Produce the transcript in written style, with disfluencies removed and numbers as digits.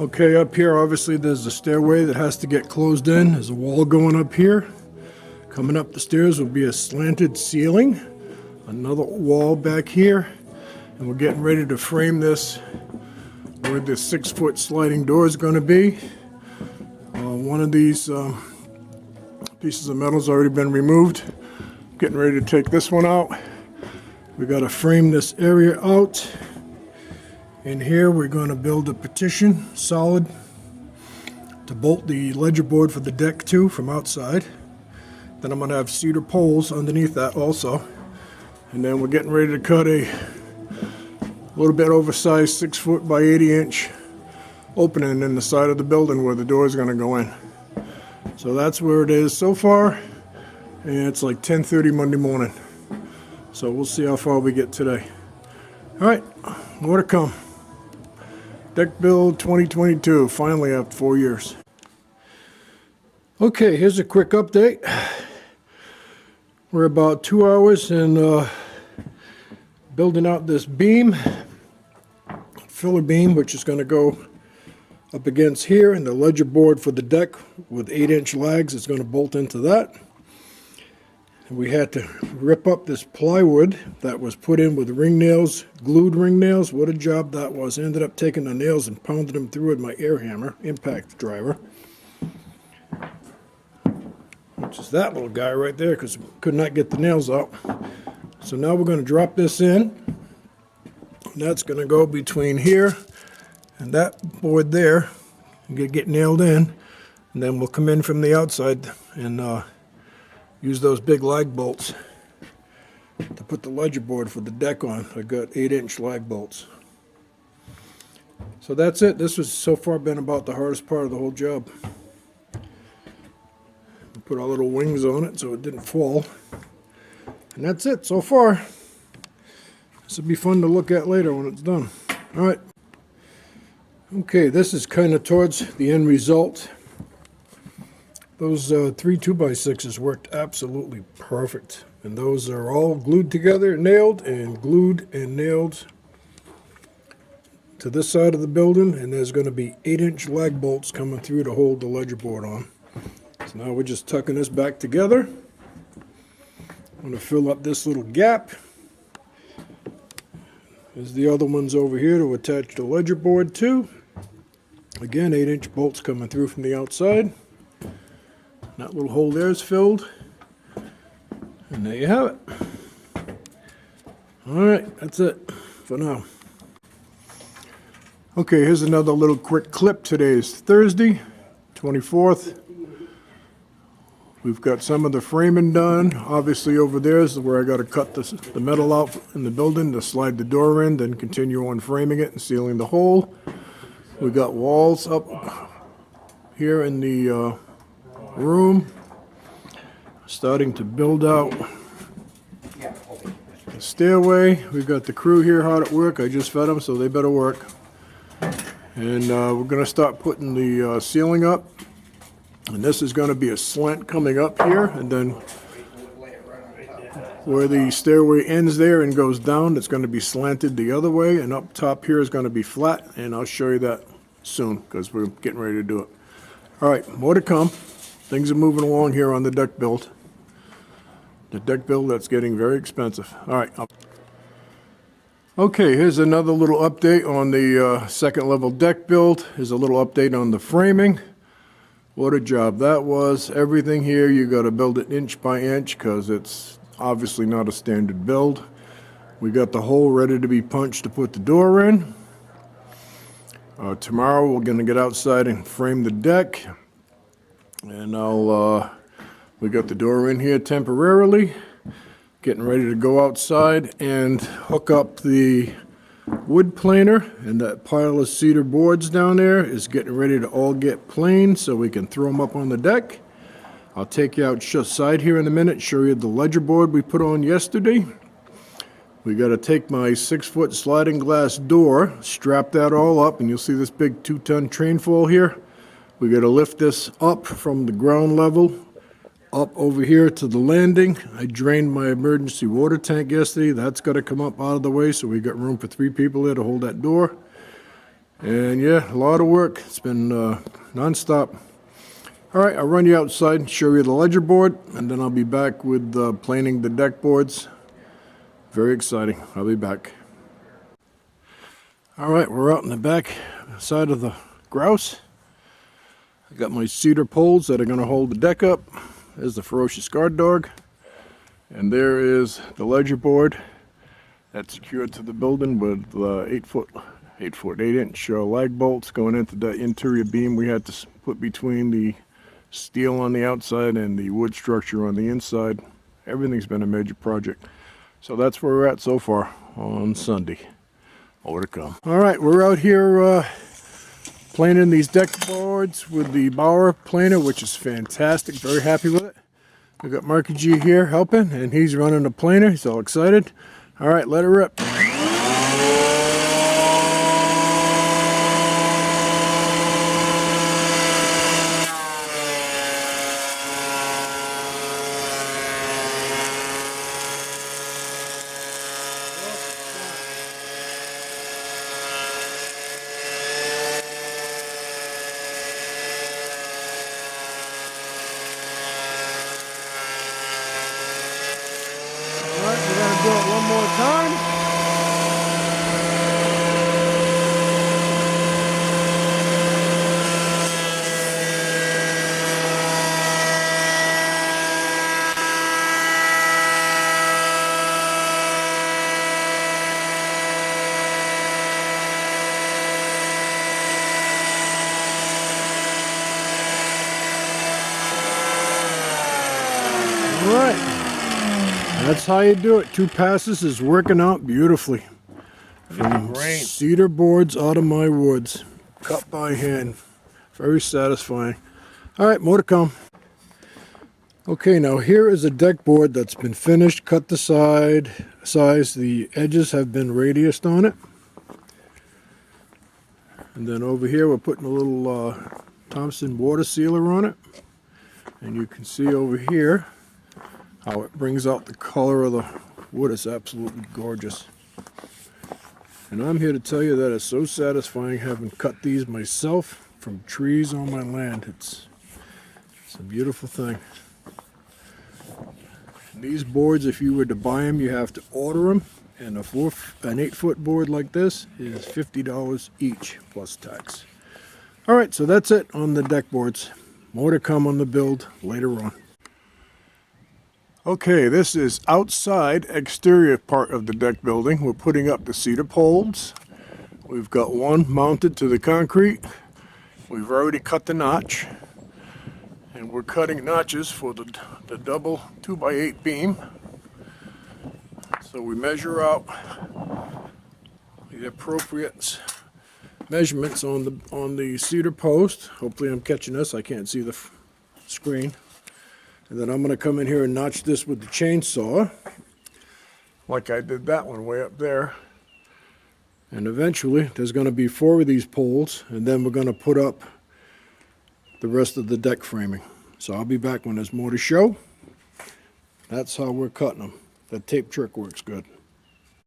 Okay, up here obviously there's a stairway that has to get closed in. There's a wall going up here. Coming up the stairs will be a slanted ceiling. Another wall back here. And we're getting ready to frame this where the 6-foot sliding door is going to be. One of these pieces of metal has already been removed. Getting ready to take this one out. We got to frame this area out. In here we're going to build a partition, solid, to bolt the ledger board for the deck to from outside. Then I'm going to have cedar poles underneath that also. And then we're getting ready to cut a little bit oversized 6-foot by 80-inch opening in the side of the building where the door is going to go in. So that's where it is so far. And it's like 10:30 Monday morning. So we'll see how far we get today. All right, more to come. Deck build 2022, finally after 4 years. Okay, here's a quick update. We're about 2 hours in building out this beam, filler beam, which is going to go up against here, and the ledger board for the deck with 8-inch lags is going to bolt into that. And we had to rip up this plywood that was put in with ring nails, glued ring nails. What a job that was. I ended up taking the nails and pounding them through with my air hammer, impact driver. Which is that little guy right there, because we could not get the nails out. So now we're going to drop this in. And that's going to go between here and that board there and get nailed in. And then we'll come in from the outside and use those big lag bolts to put the ledger board for the deck on. I got 8-inch lag bolts. So that's it. This has so far been about the hardest part of the whole job. We put our little wings on it so it didn't fall. And that's it so far. This will be fun to look at later when it's done. All right. Okay, this is kind of towards the end result. Those 3 2x6s worked absolutely perfect. And those are all glued together, nailed and glued and nailed to this side of the building. And there's going to be 8-inch lag bolts coming through to hold the ledger board on. So now we're just tucking this back together. I'm going to fill up this little gap. There's the other ones over here to attach the ledger board to. Again, 8-inch bolts coming through from the outside. That little hole there is filled. And there you have it. Alright, that's it for now. Okay, here's another little quick clip. Today is Thursday, 24th. We've got some of the framing done. Obviously over there is where I got to cut the metal out in the building to slide the door in, then continue on framing it and sealing the hole. We got walls up here in the room, starting to build out the stairway. We've got the crew here hard at work. I just fed them, so they better work. And we're going to start putting the ceiling up. And this is going to be a slant coming up here, and then where the stairway ends there and goes down, it's going to be slanted the other way, and up top here is going to be flat, and I'll show you that soon because we're getting ready to do it. All right, more to come. Things are moving along here on the deck build. The deck build that's getting very expensive. All right. Okay, here's another little update on the second level deck build. Here's a little update on the framing. What a job that was. Everything here, you got to build it inch by inch because it's obviously not a standard build. We got the hole ready to be punched to put the door in. Tomorrow we're going to get outside and frame the deck. And we got the door in here temporarily. Getting ready to go outside and hook up the wood planer, and that pile of cedar boards down there is getting ready to all get planed so we can throw them up on the deck. I'll take you outside here in a minute, show you the ledger board we put on yesterday. We got to take my 6-foot sliding glass door, strap that all up, and you'll see this big 2-ton train fall here. We got to lift this up from the ground level up over here to the landing. I drained my emergency water tank yesterday. That's got to come up out of the way, so we got room for 3 people there to hold that door. And yeah, a lot of work. It's been non-stop. All right, I'll run you outside and show you the ledger board, and then I'll be back with planing the deck boards. Very exciting. I'll be back. All right, we're out in the back side of the grouse. I got my cedar poles that are going to hold the deck up. There's the ferocious guard dog. And there is the ledger board that's secured to the building with 8-inch lag bolts going into the interior beam we had to put between the steel on the outside and the wood structure on the inside. Everything's been a major project. So that's where we're at so far on Sunday. More to come. All right, we're out here planing these deck boards with the Bauer planer, which is fantastic. Very happy with it. We got Marky G here helping, and he's running the planer. He's all excited. All right, let it rip. We're going to do it one more time. All right. That's how you do it. 2 passes is working out beautifully. From cedar boards out of my woods. Cut by hand. Very satisfying. All right, more to come. Okay, now here is a deck board that's been finished. Cut the size. The edges have been radiused on it. And then over here we're putting a little Thompson water sealer on it. And you can see over here how it brings out the color of the wood. Is absolutely gorgeous. And I'm here to tell you that it's so satisfying having cut these myself from trees on my land. It's a beautiful thing. And these boards, if you were to buy them, you have to order them. And an 8-foot board like this is $50 each plus tax. All right, so that's it on the deck boards. More to come on the build later on. Okay, this is outside exterior part of the deck building. We're putting up the cedar poles. We've got one mounted to the concrete. We've already cut the notch. And we're cutting notches for the double 2x8 beam. So we measure out the appropriate measurements on the cedar post. Hopefully I'm catching this. I can't see the screen. And then I'm going to come in here and notch this with the chainsaw, like I did that one way up there. And eventually there's going to be 4 of these poles, and then we're going to put up the rest of the deck framing. So I'll be back when there's more to show. That's how we're cutting them. That tape trick works good.